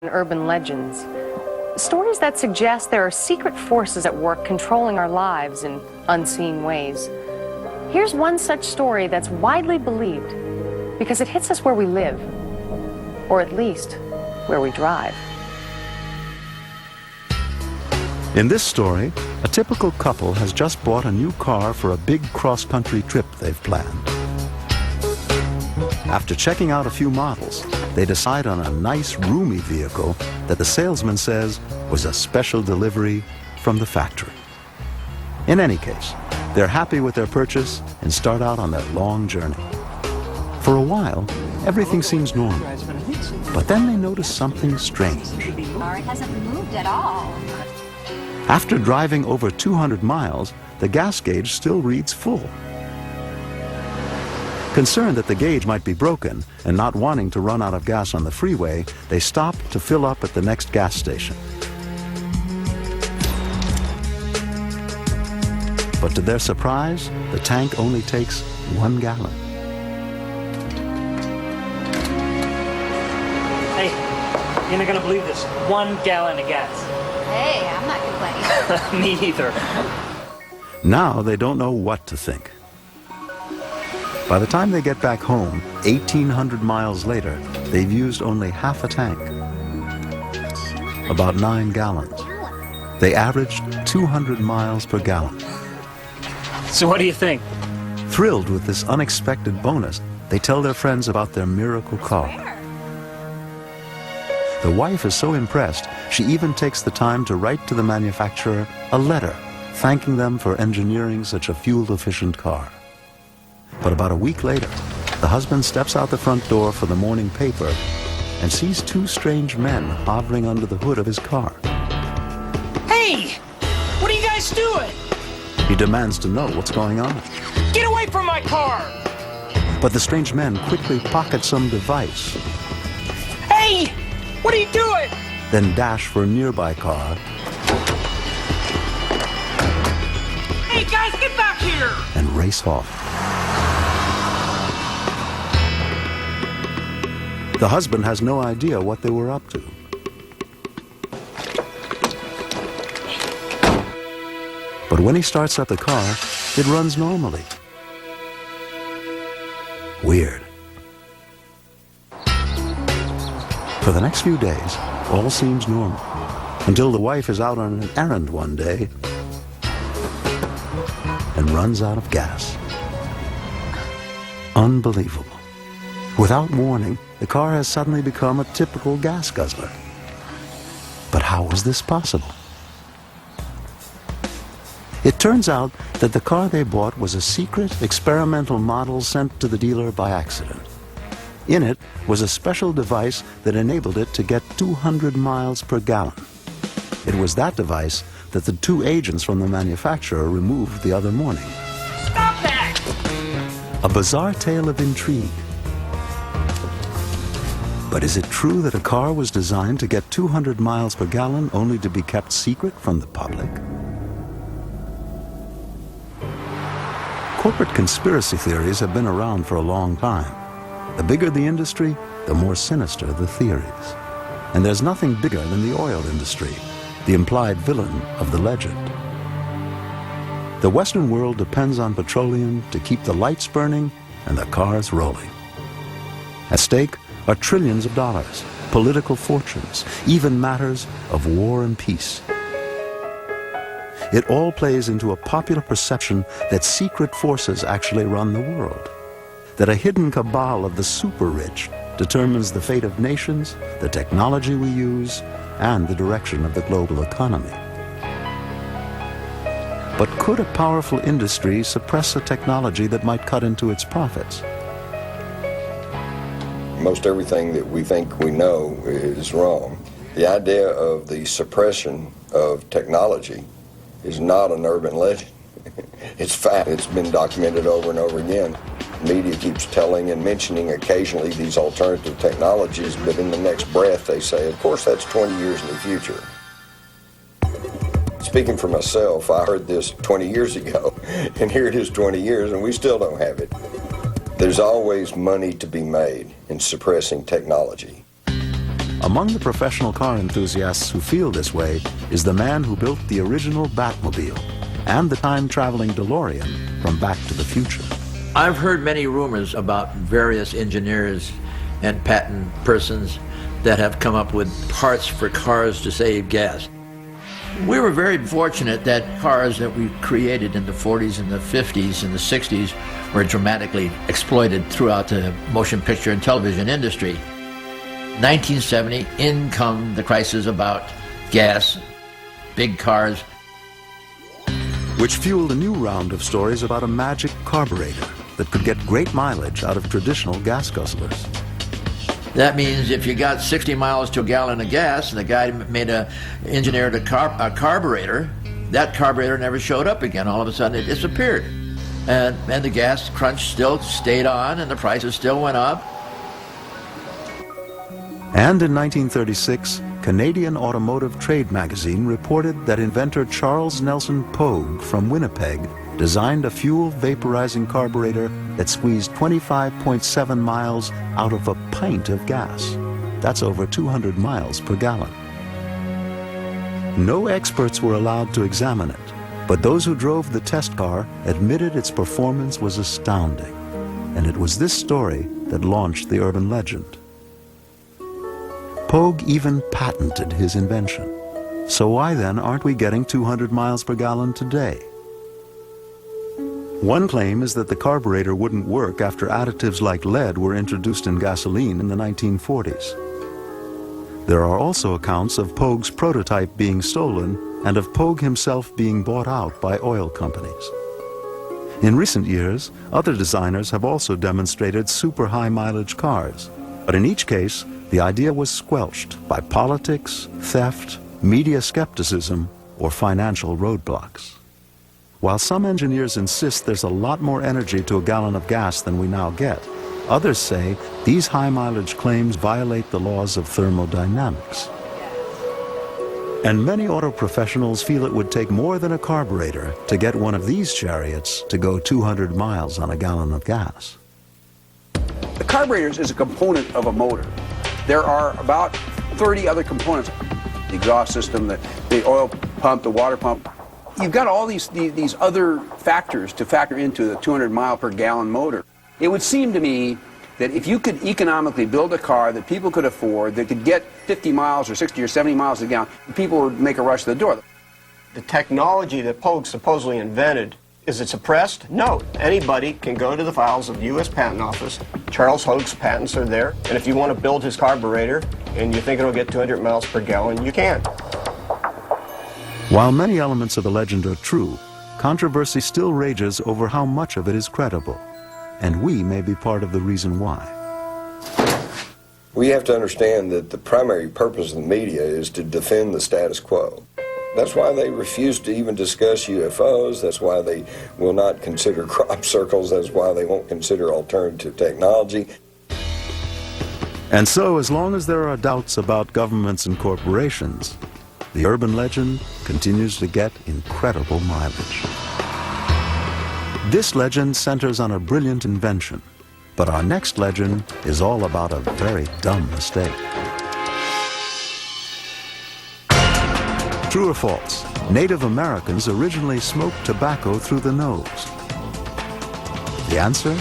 Urban legends. Stories that suggest there are secret forces at work controlling our lives in unseen ways. Here's one such story that's widely believed because it hits us where we live, or at least where we drive. In this story, a typical couple has just bought a new car for a big cross-country trip they've planned. After checking out a few models, they decide on a nice, roomy vehicle that the salesman says was a special delivery from the factory. In any case, they're happy with their purchase and start out on their long journey. For a while, everything seems normal, but then they notice something strange. It hasn't moved at all. After driving over 200 miles, the gas gauge still reads full. Concerned that the gauge might be broken and not wanting to run out of gas on the freeway, they stop to fill up at the next gas station. But to their surprise, the tank only takes 1 gallon. Hey, you're not gonna believe this. 1 gallon of gas. Hey, I'm not complaining. Me either. Now they don't know what to think. By the time they get back home, 1,800 miles later, they've used only half a tank, about 9 gallons. They averaged 200 miles per gallon. So what do you think? Thrilled with this unexpected bonus, they tell their friends about their miracle car. The wife is so impressed, she even takes the time to write to the manufacturer a letter thanking them for engineering such a fuel-efficient car. But about a week later, the husband steps out the front door for the morning paper and sees 2 strange men hovering under the hood of his car. Hey! What are you guys doing? He demands to know what's going on. Get away from my car! But the strange men quickly pocket some device, Hey! What are you doing? then dash for a nearby car Hey guys, get back here! and race off. The husband has no idea what they were up to. But when he starts up the car, it runs normally. Weird. For the next few days, all seems normal, until the wife is out on an errand one day and runs out of gas. Unbelievable. Without warning, the car has suddenly become a typical gas guzzler. But how was this possible? It turns out that the car they bought was a secret experimental model sent to the dealer by accident. In it was a special device that enabled it to get 200 miles per gallon. It was that device that the 2 agents from the manufacturer removed the other morning. Stop that! A bizarre tale of intrigue. But is it true that a car was designed to get 200 miles per gallon only to be kept secret from the public? Corporate conspiracy theories have been around for a long time. The bigger the industry, the more sinister the theories. And there's nothing bigger than the oil industry, the implied villain of the legend. The Western world depends on petroleum to keep the lights burning and the cars rolling. At stake are trillions of dollars, political fortunes, even matters of war and peace. It all plays into a popular perception that secret forces actually run the world, that a hidden cabal of the super-rich determines the fate of nations, the technology we use, and the direction of the global economy. But could a powerful industry suppress a technology that might cut into its profits? Most everything that we think we know is wrong. The idea of the suppression of technology is not an urban legend. It's fact. It's been documented over and over again. The media keeps telling and mentioning occasionally these alternative technologies, but in the next breath they say, of course, that's 20 years in the future. Speaking for myself, I heard this 20 years ago, and here it is 20 years, and we still don't have it. There's always money to be made in suppressing technology. Among the professional car enthusiasts who feel this way is the man who built the original Batmobile and the time-traveling DeLorean from Back to the Future. I've heard many rumors about various engineers and patent persons that have come up with parts for cars to save gas. We were very fortunate that cars that we created in the 40s and the 50s and the 60s were dramatically exploited throughout the motion picture and television industry. 1970, in come the crisis about gas, big cars. Which fueled a new round of stories about a magic carburetor that could get great mileage out of traditional gas guzzlers. That means if you got 60 miles to a gallon of gas, and the guy engineered a carburetor, that carburetor never showed up again. All of a sudden it disappeared. And the gas crunch still stayed on and the prices still went up. And in 1936, Canadian Automotive Trade magazine reported that inventor Charles Nelson Pogue from Winnipeg designed a fuel vaporizing carburetor that squeezed 25.7 miles out of a pint of gas. That's over 200 miles per gallon. No experts were allowed to examine it, but those who drove the test car admitted its performance was astounding. And it was this story that launched the urban legend. Pogue even patented his invention. So why then aren't we getting 200 miles per gallon today? One claim is that the carburetor wouldn't work after additives like lead were introduced in gasoline in the 1940s. There are also accounts of Pogue's prototype being stolen and of Pogue himself being bought out by oil companies. In recent years, other designers have also demonstrated super high mileage cars, but in each case, the idea was squelched by politics, theft, media skepticism, or financial roadblocks. While some engineers insist there's a lot more energy to a gallon of gas than we now get, others say these high mileage claims violate the laws of thermodynamics. And many auto professionals feel it would take more than a carburetor to get one of these chariots to go 200 miles on a gallon of gas. The carburetor is a component of a motor. There are about 30 other components. The exhaust system, the oil pump, the water pump. You've got all these other factors to factor into the 200 mile per gallon motor. It would seem to me that if you could economically build a car that people could afford, that could get 50 miles or 60 or 70 miles a gallon, people would make a rush to the door. The technology that Pogue supposedly invented, is it suppressed? No. Anybody can go to the files of the U.S. Patent Office. Charles Hogue's patents are there. And if you want to build his carburetor and you think it'll get 200 miles per gallon, you can. While many elements of the legend are true, controversy still rages over how much of it is credible. And we may be part of the reason why. We have to understand that the primary purpose of the media is to defend the status quo. That's why they refuse to even discuss UFOs. That's why they will not consider crop circles. That's why they won't consider alternative technology. And so, as long as there are doubts about governments and corporations, the urban legend continues to get incredible mileage. This legend centers on a brilliant invention, but our next legend is all about a very dumb mistake. True or false? Native Americans originally smoked tobacco through the nose. The answer?